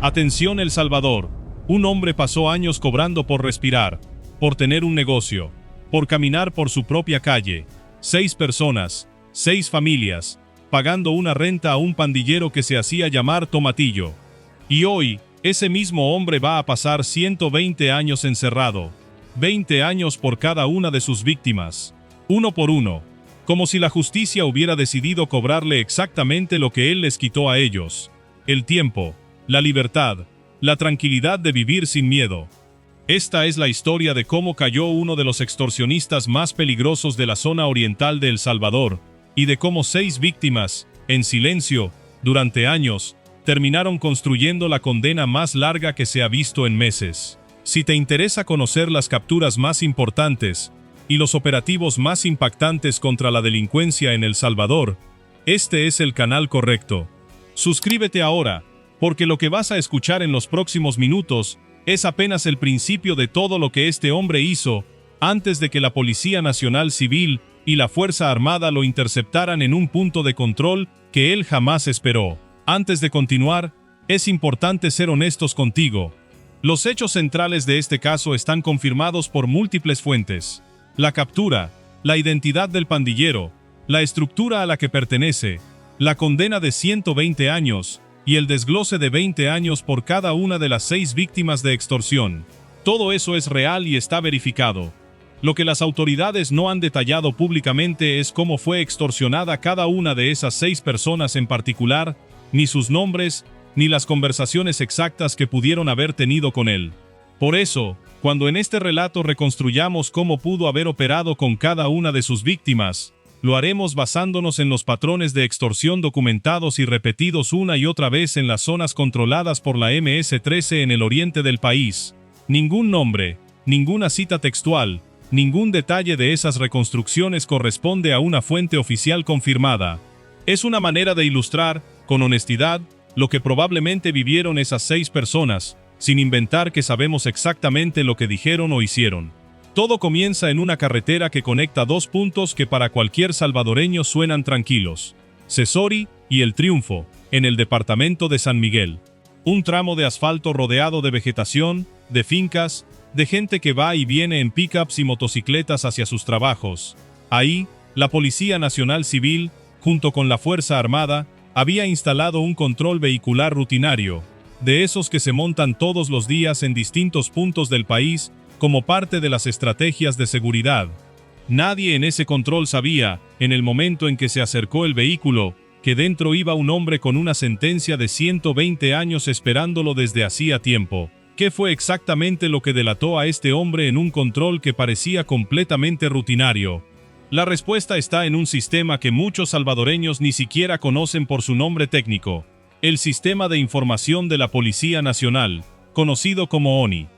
Atención El Salvador. Un hombre pasó años cobrando por respirar, por tener un negocio, por caminar por su propia calle. 6 personas, 6 familias, pagando una renta a un pandillero que se hacía llamar Tomatillo. Y hoy, ese mismo hombre va a pasar 120 años encerrado. 20 años por cada una de sus víctimas. Uno por uno. Como si la justicia hubiera decidido cobrarle exactamente lo que él les quitó a ellos. El tiempo, la libertad, la tranquilidad de vivir sin miedo. Esta es la historia de cómo cayó uno de los extorsionistas más peligrosos de la zona oriental de El Salvador, y de cómo 6 víctimas, en silencio, durante años, terminaron construyendo la condena más larga que se ha visto en meses. Si te interesa conocer las capturas más importantes y los operativos más impactantes contra la delincuencia en El Salvador, este es el canal correcto. Suscríbete ahora, porque lo que vas a escuchar en los próximos minutos es apenas el principio de todo lo que este hombre hizo antes de que la Policía Nacional Civil y la Fuerza Armada lo interceptaran en un punto de control que él jamás esperó. Antes de continuar, es importante ser honestos contigo. Los hechos centrales de este caso están confirmados por múltiples fuentes. La captura, la identidad del pandillero, la estructura a la que pertenece, la condena de 120 años y el desglose de 20 años por cada una de las 6 víctimas de extorsión. Todo eso es real y está verificado. Lo que las autoridades no han detallado públicamente es cómo fue extorsionada cada una de esas 6 personas en particular, ni sus nombres, ni las conversaciones exactas que pudieron haber tenido con él. Por eso, cuando en este relato reconstruyamos cómo pudo haber operado con cada una de sus víctimas, lo haremos basándonos en los patrones de extorsión documentados y repetidos una y otra vez en las zonas controladas por la MS-13 en el oriente del país. Ningún nombre, ninguna cita textual, ningún detalle de esas reconstrucciones corresponde a una fuente oficial confirmada. Es una manera de ilustrar, con honestidad, lo que probablemente vivieron esas 6 personas, sin inventar que sabemos exactamente lo que dijeron o hicieron. Todo comienza en una carretera que conecta 2 puntos que para cualquier salvadoreño suenan tranquilos: Cesori y El Triunfo, en el departamento de San Miguel. Un tramo de asfalto rodeado de vegetación, de fincas, de gente que va y viene en pickups y motocicletas hacia sus trabajos. Ahí, la Policía Nacional Civil, junto con la Fuerza Armada, había instalado un control vehicular rutinario, de esos que se montan todos los días en distintos puntos del país, como parte de las estrategias de seguridad. Nadie en ese control sabía, en el momento en que se acercó el vehículo, que dentro iba un hombre con una sentencia de 120 años esperándolo desde hacía tiempo. ¿Qué fue exactamente lo que delató a este hombre en un control que parecía completamente rutinario? La respuesta está en un sistema que muchos salvadoreños ni siquiera conocen por su nombre técnico: el Sistema de Información de la Policía Nacional, conocido como ONI.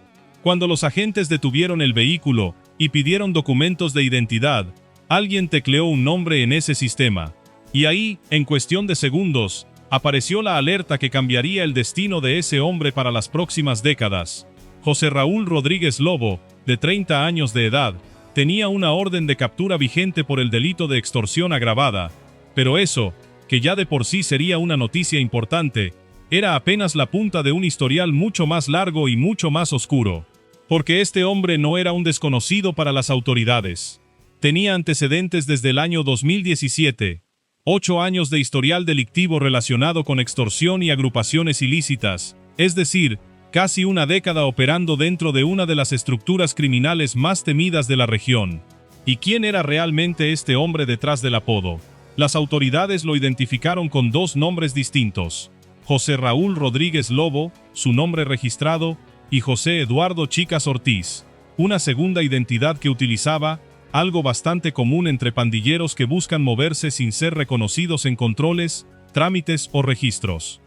Cuando los agentes detuvieron el vehículo y pidieron documentos de identidad, alguien tecleó un nombre en ese sistema. Y ahí, en cuestión de segundos, apareció la alerta que cambiaría el destino de ese hombre para las próximas décadas. José Raúl Rodríguez Lobo, de 30 años de edad, tenía una orden de captura vigente por el delito de extorsión agravada, pero eso, que ya de por sí sería una noticia importante, era apenas la punta de un historial mucho más largo y mucho más oscuro. Porque este hombre no era un desconocido para las autoridades. Tenía antecedentes desde el año 2017, 8 años de historial delictivo relacionado con extorsión y agrupaciones ilícitas, es decir, casi una década operando dentro de una de las estructuras criminales más temidas de la región. ¿Y quién era realmente este hombre detrás del apodo? Las autoridades lo identificaron con 2 nombres distintos: José Raúl Rodríguez Lobo, su nombre registrado, y José Eduardo Chicas Ortiz, una segunda identidad que utilizaba, algo bastante común entre pandilleros que buscan moverse sin ser reconocidos en controles, trámites o registros.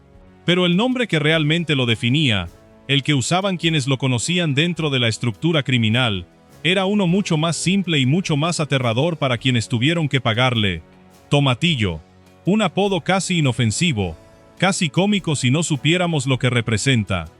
Pero el nombre que realmente lo definía, el que usaban quienes lo conocían dentro de la estructura criminal, era uno mucho más simple y mucho más aterrador para quienes tuvieron que pagarle: Tomatillo. Un apodo casi inofensivo, casi cómico si no supiéramos lo que representa.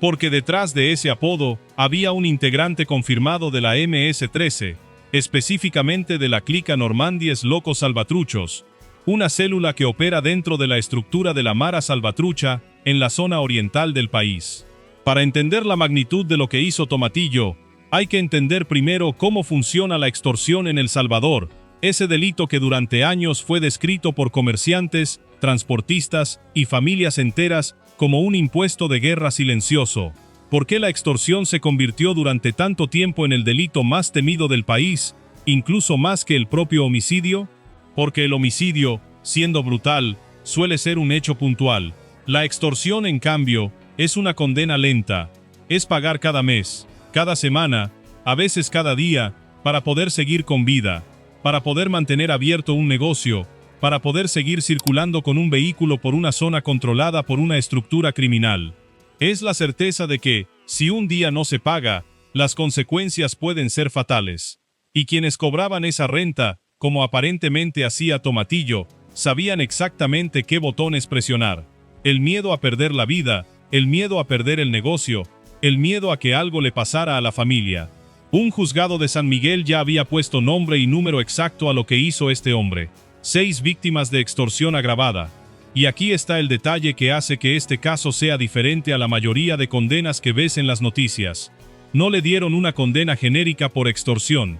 Porque detrás de ese apodo había un integrante confirmado de la MS-13, específicamente de la clica Normandies Locos Salvatruchos, una célula que opera dentro de la estructura de la Mara Salvatrucha en la zona oriental del país. Para entender la magnitud de lo que hizo Tomatillo, hay que entender primero cómo funciona la extorsión en El Salvador, ese delito que durante años fue descrito por comerciantes, transportistas y familias enteras como un impuesto de guerra silencioso. ¿Por qué la extorsión se convirtió durante tanto tiempo en el delito más temido del país, incluso más que el propio homicidio? Porque el homicidio, siendo brutal, suele ser un hecho puntual. La extorsión, en cambio, es una condena lenta. Es pagar cada mes, cada semana, a veces cada día, para poder seguir con vida, para poder mantener abierto un negocio, para poder seguir circulando con un vehículo por una zona controlada por una estructura criminal. Es la certeza de que, si un día no se paga, las consecuencias pueden ser fatales. Y quienes cobraban esa renta, como aparentemente hacía Tomatillo, sabían exactamente qué botones presionar. El miedo a perder la vida, el miedo a perder el negocio, el miedo a que algo le pasara a la familia. Un juzgado de San Miguel ya había puesto nombre y número exacto a lo que hizo este hombre. 6 víctimas de extorsión agravada. Y aquí está el detalle que hace que este caso sea diferente a la mayoría de condenas que ves en las noticias. No le dieron una condena genérica por extorsión.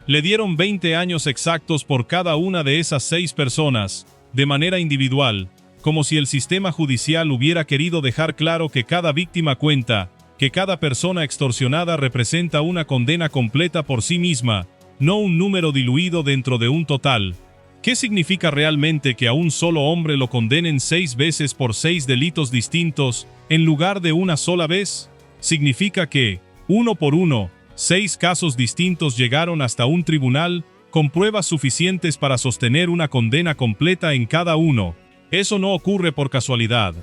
Le dieron 20 años exactos por cada una de esas 6 personas, de manera individual, como si el sistema judicial hubiera querido dejar claro que cada víctima cuenta, que cada persona extorsionada representa una condena completa por sí misma, no un número diluido dentro de un total. ¿Qué significa realmente que a un solo hombre lo condenen 6 veces por 6 delitos distintos, en lugar de una sola vez? Significa que, uno por uno, 6 casos distintos llegaron hasta un tribunal, con pruebas suficientes para sostener una condena completa en cada uno. Eso no ocurre por casualidad.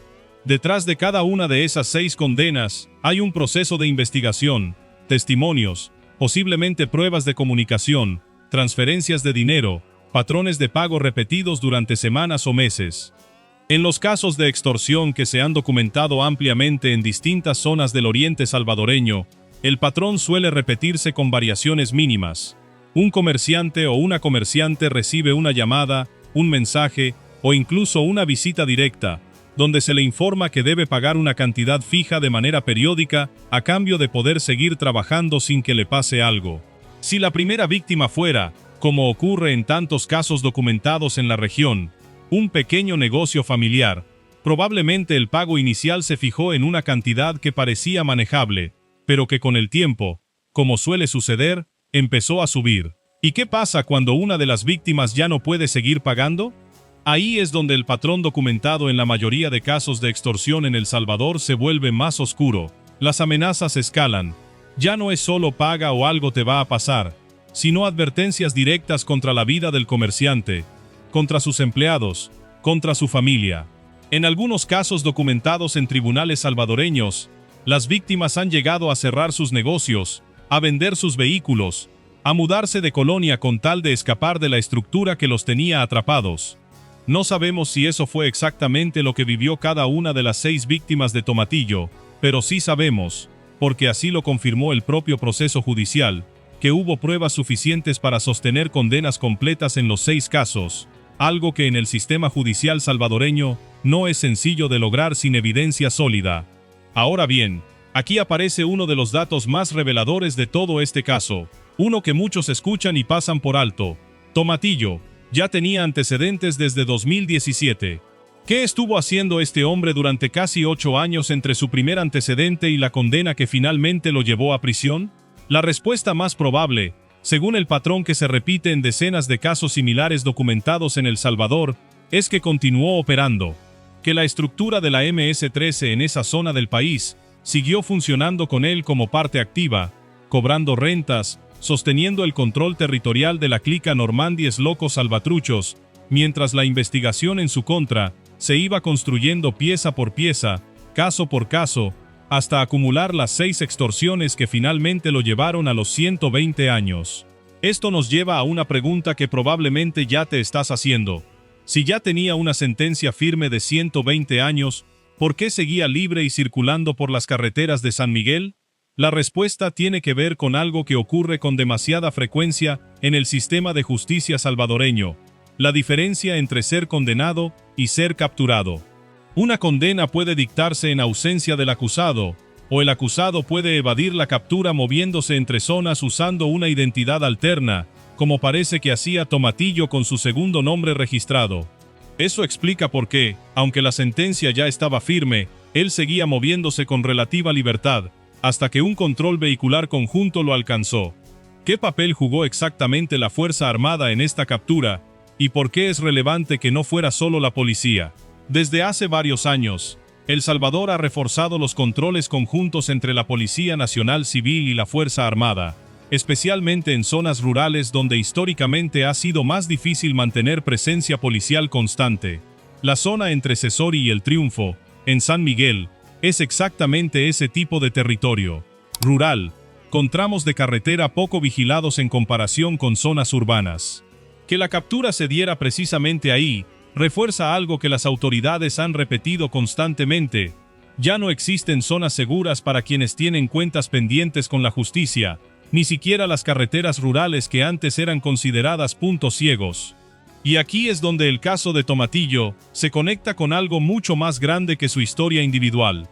Detrás de cada una de esas 6 condenas, hay un proceso de investigación, testimonios, posiblemente pruebas de comunicación, transferencias de dinero, patrones de pago repetidos durante semanas o meses. En los casos de extorsión que se han documentado ampliamente en distintas zonas del oriente salvadoreño, el patrón suele repetirse con variaciones mínimas. Un comerciante o una comerciante recibe una llamada, un mensaje o incluso una visita directa, donde se le informa que debe pagar una cantidad fija de manera periódica a cambio de poder seguir trabajando sin que le pase algo. Si la primera víctima fuera, como ocurre en tantos casos documentados en la región, un pequeño negocio familiar, probablemente el pago inicial se fijó en una cantidad que parecía manejable, pero que con el tiempo, como suele suceder, empezó a subir. ¿Y qué pasa cuando una de las víctimas ya no puede seguir pagando? Ahí es donde el patrón documentado en la mayoría de casos de extorsión en El Salvador se vuelve más oscuro. Las amenazas escalan. Ya no es solo paga o algo te va a pasar, sino advertencias directas contra la vida del comerciante, contra sus empleados, contra su familia. En algunos casos documentados en tribunales salvadoreños, las víctimas han llegado a cerrar sus negocios, a vender sus vehículos, a mudarse de colonia con tal de escapar de la estructura que los tenía atrapados. No sabemos si eso fue exactamente lo que vivió cada una de las 6 víctimas de Tomatillo, pero sí sabemos, porque así lo confirmó el propio proceso judicial, que hubo pruebas suficientes para sostener condenas completas en los 6 casos, algo que en el sistema judicial salvadoreño no es sencillo de lograr sin evidencia sólida. Ahora bien, aquí aparece uno de los datos más reveladores de todo este caso, uno que muchos escuchan y pasan por alto. Tomatillo ya tenía antecedentes desde 2017. ¿Qué estuvo haciendo este hombre durante casi 8 años entre su primer antecedente y la condena que finalmente lo llevó a prisión? La respuesta más probable, según el patrón que se repite en decenas de casos similares documentados en El Salvador, es que continuó operando, que la estructura de la MS-13 en esa zona del país siguió funcionando con él como parte activa, cobrando rentas, sosteniendo el control territorial de la clica Normandies Locos Salvatruchos, mientras la investigación en su contra se iba construyendo pieza por pieza, caso por caso, hasta acumular las 6 extorsiones que finalmente lo llevaron a los 120 años. Esto nos lleva a una pregunta que probablemente ya te estás haciendo. Si ya tenía una sentencia firme de 120 años, ¿por qué seguía libre y circulando por las carreteras de San Miguel? La respuesta tiene que ver con algo que ocurre con demasiada frecuencia en el sistema de justicia salvadoreño: la diferencia entre ser condenado y ser capturado. Una condena puede dictarse en ausencia del acusado, o el acusado puede evadir la captura moviéndose entre zonas usando una identidad alterna, como parece que hacía Tomatillo con su segundo nombre registrado. Eso explica por qué, aunque la sentencia ya estaba firme, él seguía moviéndose con relativa libertad, hasta que un control vehicular conjunto lo alcanzó. ¿Qué papel jugó exactamente la Fuerza Armada en esta captura? ¿Y por qué es relevante que no fuera solo la policía? Desde hace varios años, El Salvador ha reforzado los controles conjuntos entre la Policía Nacional Civil y la Fuerza Armada, especialmente en zonas rurales donde históricamente ha sido más difícil mantener presencia policial constante. La zona entre Cesori y El Triunfo, en San Miguel, es exactamente ese tipo de territorio rural, con tramos de carretera poco vigilados en comparación con zonas urbanas. Que la captura se diera precisamente ahí, refuerza algo que las autoridades han repetido constantemente: ya no existen zonas seguras para quienes tienen cuentas pendientes con la justicia, ni siquiera las carreteras rurales que antes eran consideradas puntos ciegos. Y aquí es donde el caso de Tomatillo se conecta con algo mucho más grande que su historia individual.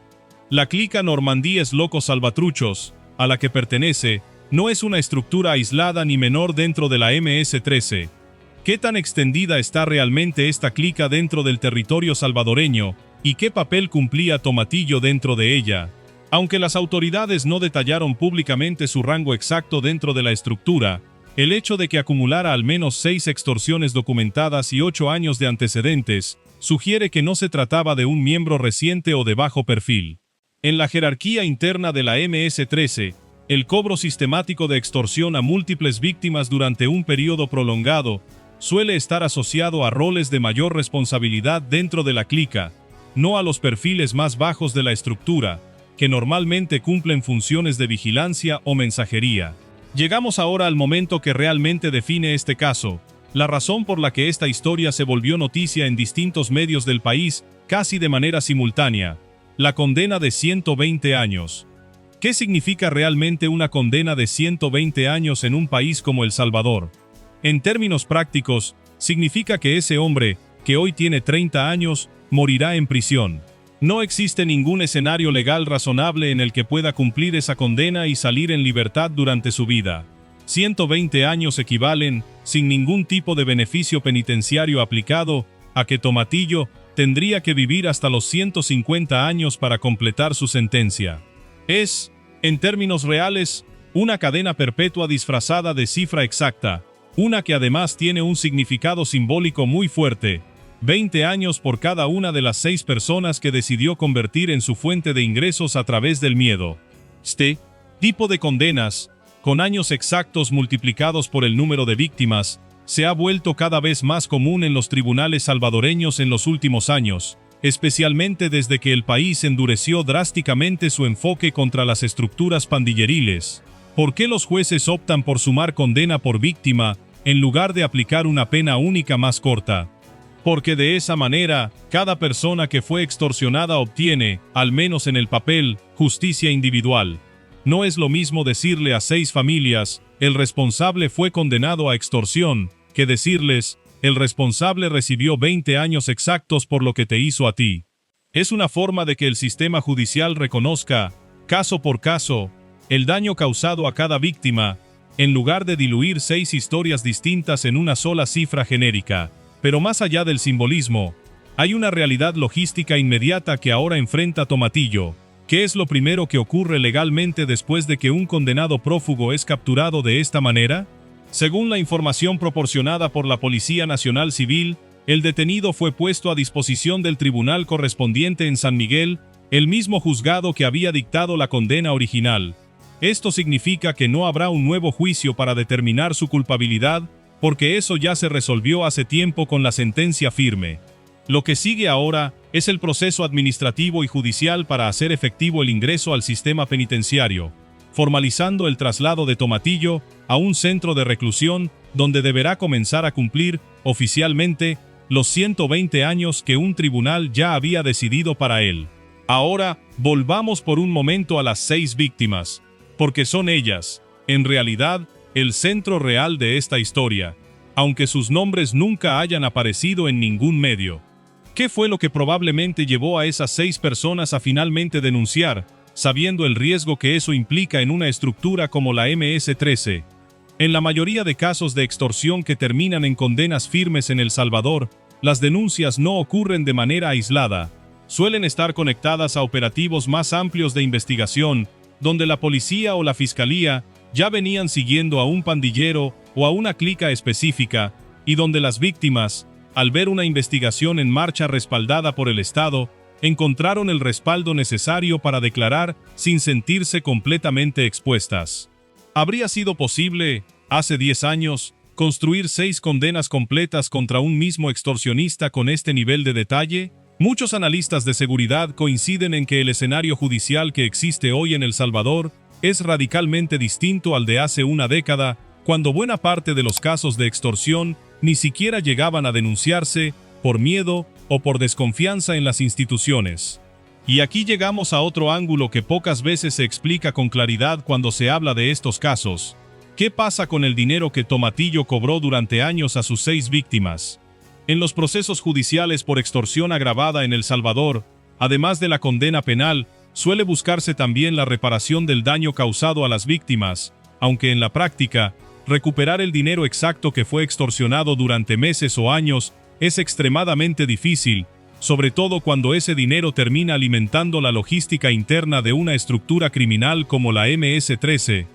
La clica Normandíes Locos Salvatruchos, a la que pertenece, no es una estructura aislada ni menor dentro de la MS-13. ¿Qué tan extendida está realmente esta clica dentro del territorio salvadoreño, y qué papel cumplía Tomatillo dentro de ella? Aunque las autoridades no detallaron públicamente su rango exacto dentro de la estructura, el hecho de que acumulara al menos 6 extorsiones documentadas y 8 años de antecedentes, sugiere que no se trataba de un miembro reciente o de bajo perfil. En la jerarquía interna de la MS-13, el cobro sistemático de extorsión a múltiples víctimas durante un periodo prolongado suele estar asociado a roles de mayor responsabilidad dentro de la clica, no a los perfiles más bajos de la estructura, que normalmente cumplen funciones de vigilancia o mensajería. Llegamos ahora al momento que realmente define este caso, la razón por la que esta historia se volvió noticia en distintos medios del país casi de manera simultánea: la condena de 120 años. ¿Qué significa realmente una condena de 120 años en un país como El Salvador? En términos prácticos, significa que ese hombre, que hoy tiene 30 años, morirá en prisión. No existe ningún escenario legal razonable en el que pueda cumplir esa condena y salir en libertad durante su vida. 120 años equivalen, sin ningún tipo de beneficio penitenciario aplicado, a que Tomatillo tendría que vivir hasta los 150 años para completar su sentencia. Es, en términos reales, una cadena perpetua disfrazada de cifra exacta, una que además tiene un significado simbólico muy fuerte: 20 años por cada una de las 6 personas que decidió convertir en su fuente de ingresos a través del miedo. Este tipo de condenas, con años exactos multiplicados por el número de víctimas, se ha vuelto cada vez más común en los tribunales salvadoreños en los últimos años, especialmente desde que el país endureció drásticamente su enfoque contra las estructuras pandilleriles. ¿Por qué los jueces optan por sumar condena por víctima, en lugar de aplicar una pena única más corta? Porque de esa manera, cada persona que fue extorsionada obtiene, al menos en el papel, justicia individual. No es lo mismo decirle a 6 familias, el responsable fue condenado a extorsión, que decirles, el responsable recibió 20 años exactos por lo que te hizo a ti. Es una forma de que el sistema judicial reconozca, caso por caso, el daño causado a cada víctima, en lugar de diluir 6 historias distintas en una sola cifra genérica. Pero más allá del simbolismo, hay una realidad logística inmediata que ahora enfrenta Tomatillo. ¿Qué es lo primero que ocurre legalmente después de que un condenado prófugo es capturado de esta manera? Según la información proporcionada por la Policía Nacional Civil, el detenido fue puesto a disposición del tribunal correspondiente en San Miguel, el mismo juzgado que había dictado la condena original. Esto significa que no habrá un nuevo juicio para determinar su culpabilidad, porque eso ya se resolvió hace tiempo con la sentencia firme. Lo que sigue ahora es el proceso administrativo y judicial para hacer efectivo el ingreso al sistema penitenciario, formalizando el traslado de Tomatillo a un centro de reclusión donde deberá comenzar a cumplir, oficialmente, los 120 años que un tribunal ya había decidido para él. Ahora, volvamos por un momento a las 6 víctimas, porque son ellas, en realidad, el centro real de esta historia, aunque sus nombres nunca hayan aparecido en ningún medio. ¿Qué fue lo que probablemente llevó a esas 6 personas a finalmente denunciar, sabiendo el riesgo que eso implica en una estructura como la MS-13? En la mayoría de casos de extorsión que terminan en condenas firmes en El Salvador, las denuncias no ocurren de manera aislada. Suelen estar conectadas a operativos más amplios de investigación, donde la policía o la fiscalía ya venían siguiendo a un pandillero o a una clica específica, y donde las víctimas, al ver una investigación en marcha respaldada por el Estado, encontraron el respaldo necesario para declarar sin sentirse completamente expuestas. ¿Habría sido posible, hace 10 años, construir 6 condenas completas contra un mismo extorsionista con este nivel de detalle? Muchos analistas de seguridad coinciden en que el escenario judicial que existe hoy en El Salvador es radicalmente distinto al de hace una década, cuando buena parte de los casos de extorsión ni siquiera llegaban a denunciarse por miedo o por desconfianza en las instituciones. Y aquí llegamos a otro ángulo que pocas veces se explica con claridad cuando se habla de estos casos. ¿Qué pasa con el dinero que Tomatillo cobró durante años a sus 6 víctimas? En los procesos judiciales por extorsión agravada en El Salvador, además de la condena penal, suele buscarse también la reparación del daño causado a las víctimas, aunque en la práctica, recuperar el dinero exacto que fue extorsionado durante meses o años es extremadamente difícil, sobre todo cuando ese dinero termina alimentando la logística interna de una estructura criminal como la MS-13,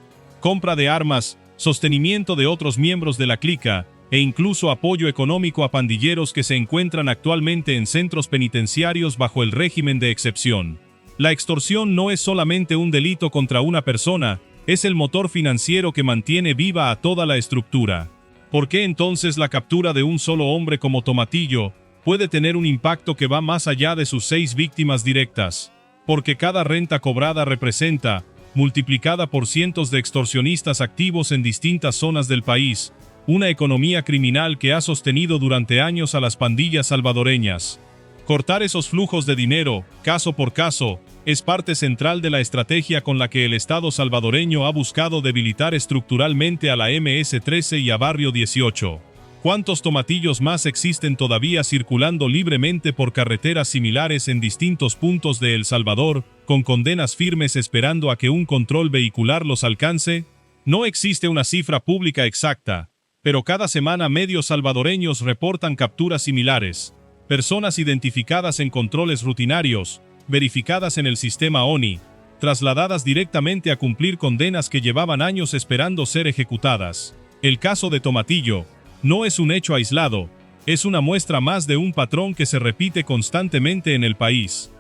compra de armas, sostenimiento de otros miembros de la clica, e incluso apoyo económico a pandilleros que se encuentran actualmente en centros penitenciarios bajo el régimen de excepción. La extorsión no es solamente un delito contra una persona, es el motor financiero que mantiene viva a toda la estructura. ¿Por qué entonces la captura de un solo hombre como Tomatillo puede tener un impacto que va más allá de sus 6 víctimas directas? Porque cada renta cobrada representa, multiplicada por cientos de extorsionistas activos en distintas zonas del país, una economía criminal que ha sostenido durante años a las pandillas salvadoreñas. Cortar esos flujos de dinero, caso por caso, es parte central de la estrategia con la que el Estado salvadoreño ha buscado debilitar estructuralmente a la MS-13 y a Barrio 18. ¿Cuántos tomatillos más existen todavía circulando libremente por carreteras similares en distintos puntos de El Salvador, con condenas firmes esperando a que un control vehicular los alcance? No existe una cifra pública exacta, pero cada semana medios salvadoreños reportan capturas similares. Personas identificadas en controles rutinarios, verificadas en el sistema ONI, trasladadas directamente a cumplir condenas que llevaban años esperando ser ejecutadas. El caso de Tomatillo no es un hecho aislado, es una muestra más de un patrón que se repite constantemente en el país.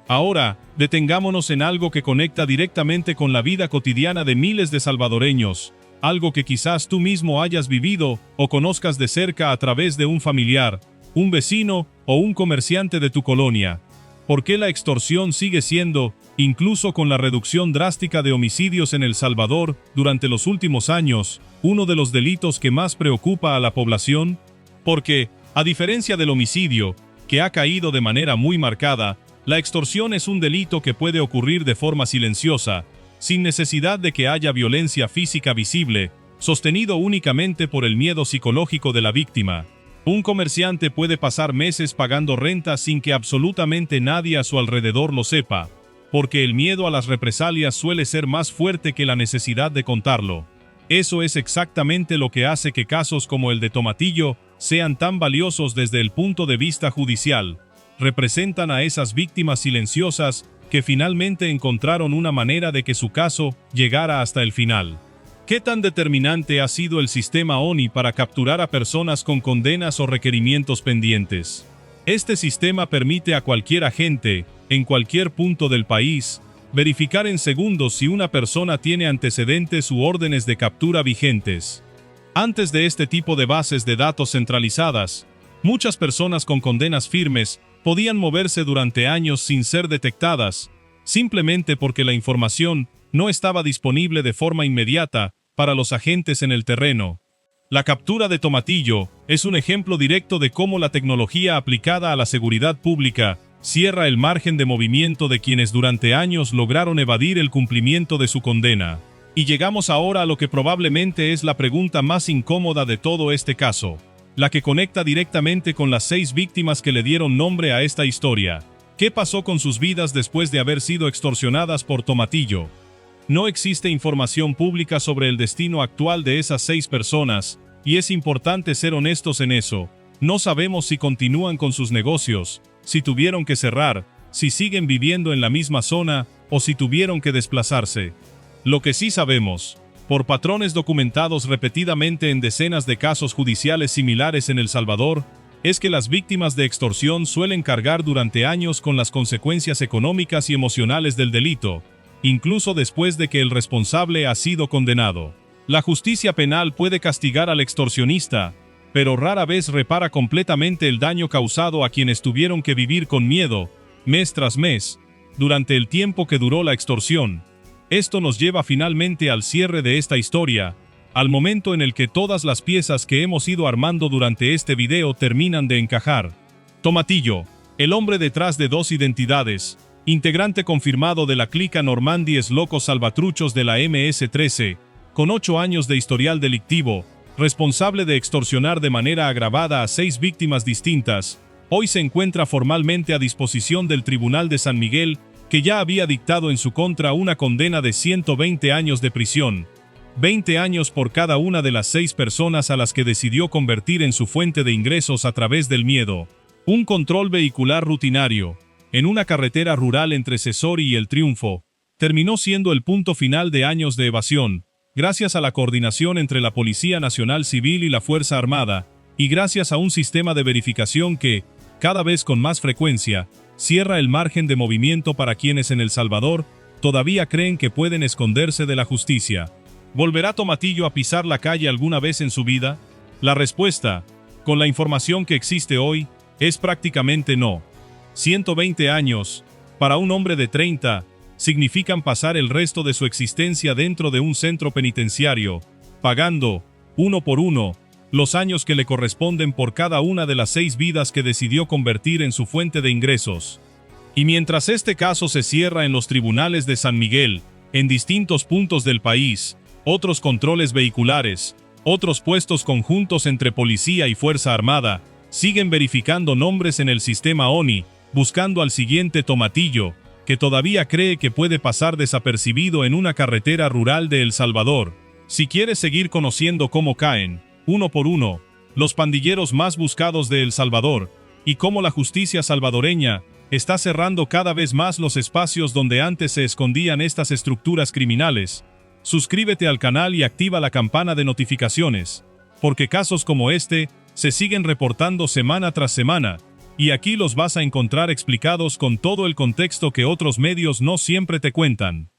Ahora, detengámonos en algo que conecta directamente con la vida cotidiana de miles de salvadoreños, algo que quizás tú mismo hayas vivido o conozcas de cerca a través de un familiar, un vecino o un comerciante de tu colonia. ¿Por qué la extorsión sigue siendo, incluso con la reducción drástica de homicidios en El Salvador durante los últimos años, uno de los delitos que más preocupa a la población? Porque, a diferencia del homicidio, que ha caído de manera muy marcada, la extorsión es un delito que puede ocurrir de forma silenciosa, sin necesidad de que haya violencia física visible, sostenido únicamente por el miedo psicológico de la víctima. Un comerciante puede pasar meses pagando renta sin que absolutamente nadie a su alrededor lo sepa, porque el miedo a las represalias suele ser más fuerte que la necesidad de contarlo. Eso es exactamente lo que hace que casos como el de Tomatillo sean tan valiosos desde el punto de vista judicial. Representan a esas víctimas silenciosas que finalmente encontraron una manera de que su caso llegara hasta el final. ¿Qué tan determinante ha sido el sistema ONI para capturar a personas con condenas o requerimientos pendientes? Este sistema permite a cualquier agente, en cualquier punto del país, verificar en segundos si una persona tiene antecedentes u órdenes de captura vigentes. Antes de este tipo de bases de datos centralizadas, muchas personas con condenas firmes podían moverse durante años sin ser detectadas, simplemente porque la información no estaba disponible de forma inmediata para los agentes en el terreno. La captura de Tomatillo es un ejemplo directo de cómo la tecnología aplicada a la seguridad pública cierra el margen de movimiento de quienes durante años lograron evadir el cumplimiento de su condena. Y llegamos ahora a lo que probablemente es la pregunta más incómoda de todo este caso. la que conecta directamente con las 6 víctimas que le dieron nombre a esta historia. ¿Qué pasó con sus vidas después de haber sido extorsionadas por Tomatillo? No existe información pública sobre el destino actual de esas 6 personas, y es importante ser honestos en eso. No sabemos si continúan con sus negocios, si tuvieron que cerrar, si siguen viviendo en la misma zona, o si tuvieron que desplazarse. Lo que sí sabemos, por patrones documentados repetidamente en decenas de casos judiciales similares en El Salvador, es que las víctimas de extorsión suelen cargar durante años con las consecuencias económicas y emocionales del delito, incluso después de que el responsable ha sido condenado. La justicia penal puede castigar al extorsionista, pero rara vez repara completamente el daño causado a quienes tuvieron que vivir con miedo, mes tras mes, durante el tiempo que duró la extorsión. Esto nos lleva finalmente al cierre de esta historia, al momento en el que todas las piezas que hemos ido armando durante este video terminan de encajar. Tomatillo, el hombre detrás de 2 identidades, integrante confirmado de la clica Normandies Locos Salvatruchos de la MS-13, con 8 años de historial delictivo, responsable de extorsionar de manera agravada a 6 víctimas distintas, hoy se encuentra formalmente a disposición del Tribunal de San Miguel, que ya había dictado en su contra una condena de 120 años de prisión, 20 años por cada una de las 6 personas a las que decidió convertir en su fuente de ingresos a través del miedo. Un control vehicular rutinario, en una carretera rural entre Cesori y El Triunfo, terminó siendo el punto final de años de evasión, gracias a la coordinación entre la Policía Nacional Civil y la Fuerza Armada, y gracias a un sistema de verificación que, cada vez con más frecuencia, cierra el margen de movimiento para quienes en El Salvador todavía creen que pueden esconderse de la justicia. ¿Volverá Tomatillo a pisar la calle alguna vez en su vida? La respuesta, con la información que existe hoy, es prácticamente no. 120 años, para un hombre de 30, significan pasar el resto de su existencia dentro de un centro penitenciario, pagando, uno por uno, los años que le corresponden por cada una de las 6 vidas que decidió convertir en su fuente de ingresos. Y mientras este caso se cierra en los tribunales de San Miguel, en distintos puntos del país, otros controles vehiculares, otros puestos conjuntos entre policía y Fuerza Armada, siguen verificando nombres en el sistema ONI, buscando al siguiente Tomatillo, que todavía cree que puede pasar desapercibido en una carretera rural de El Salvador. Si quieres seguir conociendo cómo caen, uno por uno, los pandilleros más buscados de El Salvador, y cómo la justicia salvadoreña está cerrando cada vez más los espacios donde antes se escondían estas estructuras criminales, suscríbete al canal y activa la campana de notificaciones, porque casos como este se siguen reportando semana tras semana, y aquí los vas a encontrar explicados con todo el contexto que otros medios no siempre te cuentan.